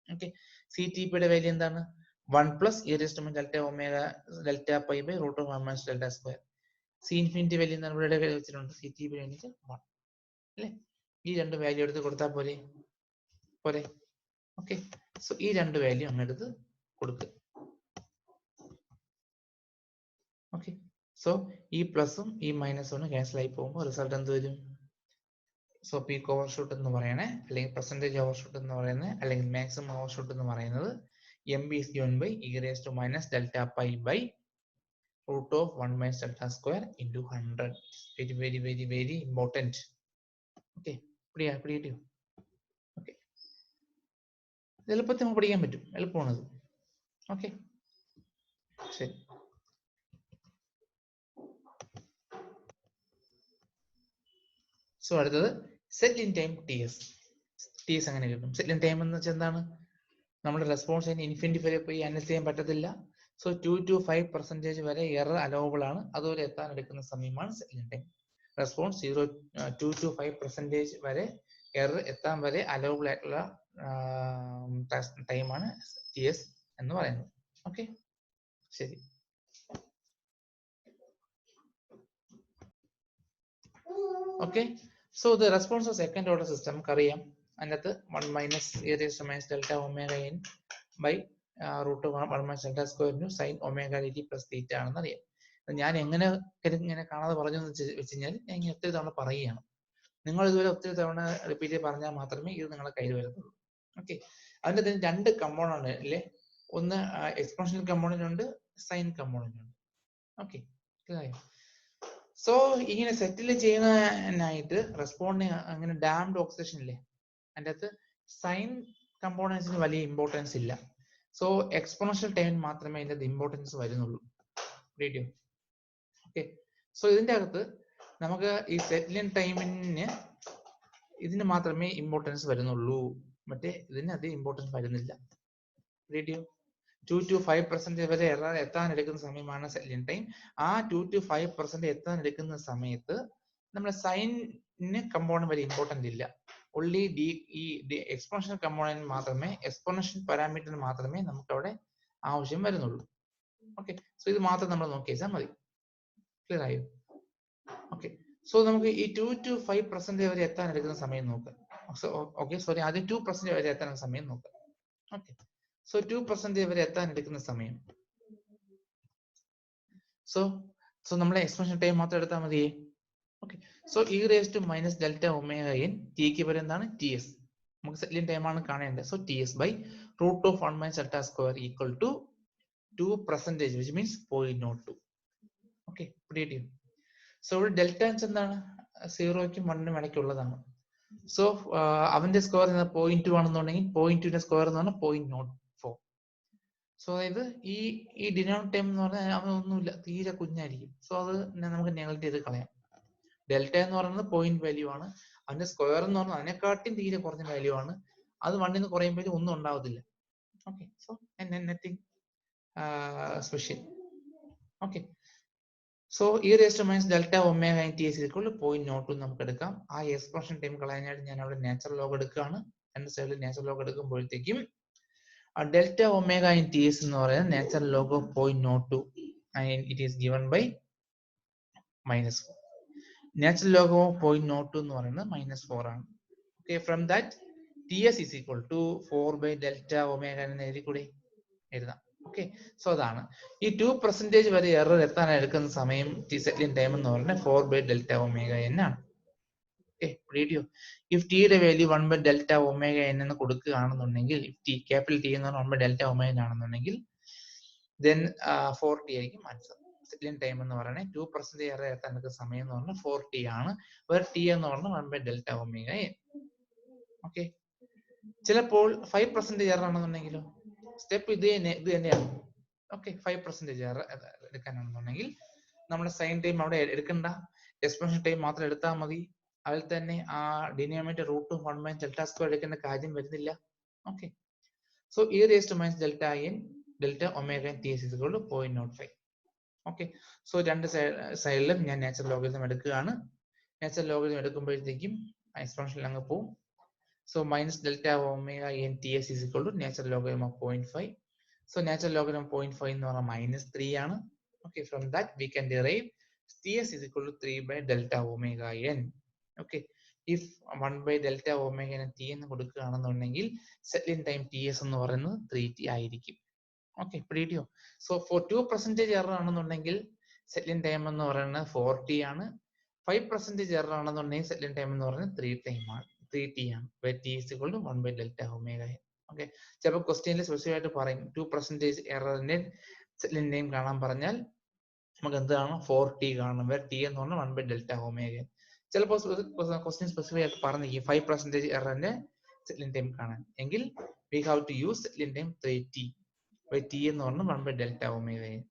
Okay, C T പിയുടെ വാല്യൂ എന്താണ്? 1 plus e raised to minus delta omega delta pi by root of 1 minus delta square. C infinity value എന്താണ്? ഇവിടെ വെച്ചിട്ടുണ്ട്. C T P വേണ്ടിയിട്ട് 1 അല്ലേ? ഈ രണ്ട് value എടുത്ത് കൊടുത്താൽ പോരെ? ഓക്കെ, സോ ഈ രണ്ട് വാല്യൂ അങ്ങ് എടുത്ത് കൊടുക്കുക. ഓക്കെ, സോ ഈ പ്ലസും ഈ മൈനസും ക്യാൻസൽ ആയി പോകുമ്പോൾ റിസൾട്ട് എന്ത് വരും? സോ പീക്ക് ഓവർഷൂട്ട് എന്ന് പറയണേ, അല്ലെങ്കിൽ പെർസെന്റേജ് ഓവർഷൂട്ട് എന്ന് പറയുന്നത്, അല്ലെങ്കിൽ മാക്സിമം ഓവർഷൂട്ട് എന്ന് പറയുന്നത് mb is given by e raised to minus delta pi by root of 1 minus delta square into 100. Very important. Okay, പിടികിട്ടിയോ? ഓക്കെ, എളുപ്പത്തിൽ നമുക്ക് പഠിക്കാൻ പറ്റും, എളുപ്പമാണത്. ഓക്കെ, ശരി. സോ അടുത്തത് settling time T S അങ്ങനെ കിട്ടും. സെറ്റ് ഇൻ ടൈം എന്ന് വെച്ചാൽ എന്താണ്? നമ്മുടെ റെസ്പോൺസ് അതിന് ഇൻഫിനിറ്റി വരെ പോയി അനലൈസ് ചെയ്യാൻ പറ്റത്തില്ല. സോ 2 to 5% വരെ എറർ അലോവബിൾ ആണ്. അതുവരെ എത്താൻ എടുക്കുന്ന സമയമാണ് set in time. Response 2 to 5% വരെ എറർ എത്താൻ വരെ അലോവബിൾ ആയിട്ടുള്ള ടൈമാണ് ടി എസ് എന്ന് പറയുന്നത്. ഓക്കെ, ശരി. Okay, so the response of second order system നമുക്കറിയാം. അതിനകത്ത് 1 മൈനസ് e raised to minus delta omega n by root of 1 minus delta square into sin omega dt plus theta ആണെന്ന് അറിയാം. ഞാൻ എങ്ങനെ ഇങ്ങനെ കാണാതെ പറഞ്ഞു എന്ന് വെച്ച് കഴിഞ്ഞാൽ ഞാൻ ഇങ്ങനെ ഒത്തിരി തവണ പറയുകയാണ്. നിങ്ങൾ ഇതുവരെ ഒത്തിരി തവണ റിപ്പീറ്റ് ചെയ്ത് പറഞ്ഞാൽ മാത്രമേ ഇത് നിങ്ങളുടെ കയ്യിൽ വരുന്നുള്ളൂ. ഓക്കെ, അതിൻ്റെ തന്നെ രണ്ട് കമ്പോണന്റ് അല്ലേ, ഒന്ന് എക്സ്പോണൻഷ്യൽ കമ്പോണന്റ് ഉണ്ട്, സൈൻ കമ്പോണന്റ് ഉണ്ട്. ഓക്കെ, സോ ഇങ്ങനെ സെറ്റിൽ ചെയ്യുന്നതിനായിട്ട് റെസ്പോണ്ടിങ് അങ്ങനെ ഡാംഡ് ഓക്സിഡേഷൻ ഇല്ലേ, അതിൻ്റെ അകത്ത് സൈൻ കമ്പോണൻസിന് വലിയ ഇമ്പോർട്ടൻസ് ഇല്ല. സോ എക്സ്പോണൻഷ്യൽ ടൈമിന് മാത്രമേ ഇതിന്റെ ഇമ്പോർട്ടൻസ് വരുന്നുള്ളൂ. Radio okay. സോ ഇതിന്റെ അകത്ത് നമുക്ക് ഈ സെറ്റിലിംഗ് ടൈമിന് ഇതിന് മാത്രമേ ഇമ്പോർട്ടൻസ് വരുന്നുള്ളൂ, മറ്റേ ഇതിന് അധികം ഇമ്പോർട്ടൻസ് വരുന്നില്ല. റേഡിയോ 2 to 5% വരെ എറർ എത്താൻ എടുക്കുന്ന സമയമാണ് സെറ്റിലിംഗ് ടൈം. ആ 2 to 5% എത്താൻ എടുക്കുന്ന സമയത്ത് നമ്മുടെ സൈനിന് കമ്പോണന്റ് വലിയ ഇമ്പോർട്ടന്റ് ഇല്ല. ഒൺലി ഈ എക്സ്പോണൻഷ്യൽ കമ്പോണന്റ് മാത്രമേ, എക്സ്പോണൻഷ്യൽ പാരാമീറ്റർ മാത്രമേ നമുക്ക് അവിടെ ആവശ്യം വരുന്നുള്ളൂ. ഓക്കെ, സോ ഇത് മാത്രം നമ്മൾ നോക്കിയാൽ മതി. ക്ലിയർ ആയോ? ഓക്കെ, സോ നമുക്ക് ഈ 2 to 5% വരെ എത്താൻ എടുക്കുന്ന സമയം നോക്കാം. ഓക്കെ, സോറി, ആദ്യം 2% വരെ എത്താൻ സമയം നോക്കാം. ഓക്കെ, സോ 2% വരെ എത്താൻ എടുക്കുന്ന സമയം. സോ നമ്മളെ എക്സ്പോണൻഷ്യൽ ടൈം മാത്രം എടുത്താൽ മതിയേ. Okay, so e raised to minus delta omega n, tick പകരം എന്താണ് ts, നമുക്ക് സെറ്റിലിംഗ് ടൈം ആണ് കാണേണ്ടത്. So ts by root of 1 minus delta square equal to 2%, which means 0.02. Okay, പിടികിട്ടിയോ? So ഇവിടെ ഡെൽറ്റ എന്താണ്, 0ക്കും 1നും ഇടയ്ക്കുള്ളതാണ്. സോ അവന്റെ സ്ക്വയർ 0.2 ആണെന്നുണ്ടെങ്കിൽ 0.2ന്റെ സ്ക്വയർ എന്ന് പറഞ്ഞാൽ 0.04. സോ അതായത് ഈ ഡിനോമിനേറ്റർ ടൈം എന്ന് പറഞ്ഞാൽ അവനൊന്നുമില്ല, തീരെ കുഞ്ഞായിരിക്കും. സോ അത് നമുക്ക് നെഗറ്റീവ് ചെയ്ത് കളയാം. ഡെൽറ്റ എന്ന് പറയുന്നത് പോയിന്റ് വാല്യൂ ആണ്, അതിന്റെ സ്ക്വയർ എന്ന് പറഞ്ഞാൽ അതിനെക്കാട്ടും തീരെ കുറഞ്ഞ വാല്യൂ ആണ്. അത് 1ൽ നിന്ന് കുറയുമ്പോഴേക്കും ഒന്നും ഉണ്ടാവത്തില്ല. Okay, so nothing special. Okay, so e raised to minus delta omega n t is equal to 0.02 നമുക്ക് എടുക്കാം. ആ എക്സ്പ്രഷൻ ടൈം കളയാനായിട്ട് ഞാൻ അവിടെ നാച്ചുറൽ ലോഗ് എടുക്കുകയാണ്. രണ്ട് സൈഡിൽ നാച്ചുറൽ ലോഗ് എടുക്കുമ്പോഴത്തേക്കും delta omega in T S എന്ന് പറയുന്നത് natural log of 0.02 and it is given by -4. Natural log of 0.02 എന്ന് പറയുന്നത് -4 ആണ്. Okay, from that T S is equal to 4 by delta omega എന്ന് എഴുതി കൂടി എഴുതാം. ഓക്കെ, സോ അതാണ് ഈ 2% വരെ എറർ എത്താൻ എടുക്കുന്ന സമയം സെറ്റിലിംഗ് ടൈം എന്ന് പറയുന്നത് 4 by ഡെൽറ്റ ഒമേഗ n ആണ്. ഓക്കെ, റേഡിയോ ഇഫ് ടിയുടെ value 1 by delta omega n എന്ന് കൊടുക്കുകയാണെന്നുണ്ടെങ്കിൽ, ടി ക്യാപിറ്റൽ ടി എന്ന് പറഞ്ഞാൽ 1 by ഡെൽറ്റ ഒമേഗ ആണെന്നുണ്ടെങ്കിൽ ദെൻ 4t ആയിരിക്കും ആൻസർ. സെറ്റിലിംഗ് ടൈം എന്ന് പറയുന്നത് 2% എറർ എത്താൻ എടുക്കുന്ന സമയം എന്ന് പറഞ്ഞാൽ 4t ആണ്, വേറെ ടി എന്ന് പറഞ്ഞാൽ 1 by delta omega n. Okay, ചിലപ്പോൾ 5% എറർ ആണെന്നുണ്ടെങ്കിലോ, സ്റ്റെപ്പ് ഇത് തന്നെയാണ്. ഓക്കെ, 5% എറർ എടുക്കാനാണെന്നുണ്ടെങ്കിൽ നമ്മുടെ സൈൻ ടൈം അവിടെ എടുക്കണ്ട, എക്സ്പോണൻഷ്യൽ ടൈം മാത്രം എടുത്താൽ മതി. അതിൽ തന്നെ ആ denominator root of 1 minus delta square എടുക്കേണ്ട കാര്യം വരുന്നില്ല. Okay, so e raised to minus delta n delta omega n t is equal to 0.05. Okay, so രണ്ട് സൈഡിലും ഞാൻ നാച്ചുറൽ ലോഗരിതം എടുക്കുകയാണ്. നാച്ചുറൽ ലോഗരിതം എടുക്കുമ്പോഴത്തേക്കും എക്സ്പോണൻഷ്യൽ അങ്ങ് പോകും. So minus delta omega N t S is equal to natural logarithm of 0.5. So natural logarithm 0.5 എന്ന് പറഞ്ഞാൽ -3 ആണ്. Okay, from that we can derive ts is equal to 3 by delta omega n. Okay, if 1 by delta omega n t എന്ന് കൊടുക്കുകയാണെന്നുണ്ടെങ്കിൽ settling time ts എന്ന് പറയുന്നത് 3t ആയിരിക്കും. Okay, പിടികിട്ടിയോ? So four 2% error ആണെന്നുണ്ടെങ്കിൽ settling time എന്ന് പറയുന്നത് 4t ആണ്. 5% error ആണെന്നുണ്ടെങ്കിൽ settling time എന്ന് പറയുന്നത് 3t ആണ്. t is equal to 1 by delta omega n. Okay, ചിലപ്പോൾ ക്വസ്റ്റ്യനിൽ സ്പെസിഫിക് ആയിട്ട് പറയും 2% എററിന്റെ സെറ്റിലിംഗ് ടൈം കാണാൻ പറഞ്ഞാൽ നമുക്ക് എന്താണ് 4t കാണണം, വേറെ t എന്ന് പറഞ്ഞാൽ 1 by delta omega n. ചിലപ്പോൾ ക്വസ്റ്റ്യൻ സ്പെസിഫിക് ആയിട്ട് പറഞ്ഞിരിക്കും 5% എററിന്റെ സെറ്റിലിംഗ് ടൈം കാണാൻ, എങ്കിൽ we have to use settling time 3t by t എന്ന് പറഞ്ഞാൽ 1 by delta omega n.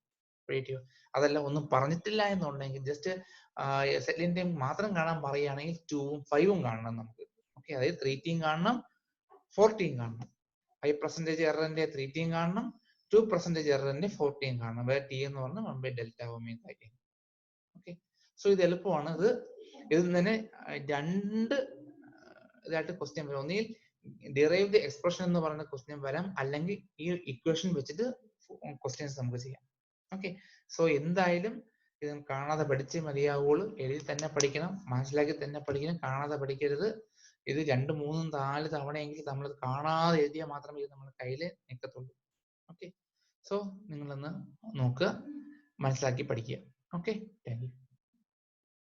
അതല്ല ഒന്നും പറഞ്ഞിട്ടില്ല എന്നുണ്ടെങ്കിൽ ജസ്റ്റ് സെറ്റിലിംഗ് ടൈം മാത്രം കാണാൻ പറയുകയാണെങ്കിൽ 2ഉം 5ഉം കാണണം നമുക്ക്. ഓക്കെ, അതായത് 3t കാണണം, 4t കാണണം. 5% എററിന്റെ 3t കാണണം, 2% എററിന്റെ 4t കാണണം, വേറെ t എന്ന് പറഞ്ഞാൽ 1 by delta omega n. Okay, so ഇത് എളുപ്പമാണ്. ഇതിൽ തന്നെ രണ്ട് ഇതായിട്ട് ക്വസ്റ്റ്യൻ വരും. ഒന്നിൽ ഡിറൈവ് ദി എക്സ്പ്രഷൻ എന്ന് പറയുന്ന ക്വസ്റ്റ്യൻ വരാം, അല്ലെങ്കിൽ ഈ ഇക്വേഷൻ വെച്ചിട്ട് ക്വസ്റ്റ്യൻസ് നമുക്ക് ചെയ്യാം. ഓക്കെ, സോ എന്തായാലും ഇത് കാണാതെ പഠിച്ചേ മതിയാവുള്ളൂ. എഴുതി തന്നെ പഠിക്കണം, മനസ്സിലാക്കി തന്നെ പഠിക്കണം, കാണാതെ പഠിക്കരുത്. ഇത് 2, 3, 4 തവണയെങ്കിലും നമ്മൾ കാണാതെ എഴുതിയാൽ മാത്രമേ ഇത് നമ്മുടെ കയ്യിൽ നിൽക്കത്തുള്ളൂ. ഓക്കെ, സോ നിങ്ങളൊന്ന് നോക്കുക, മനസ്സിലാക്കി പഠിക്കുക. Okay thank you.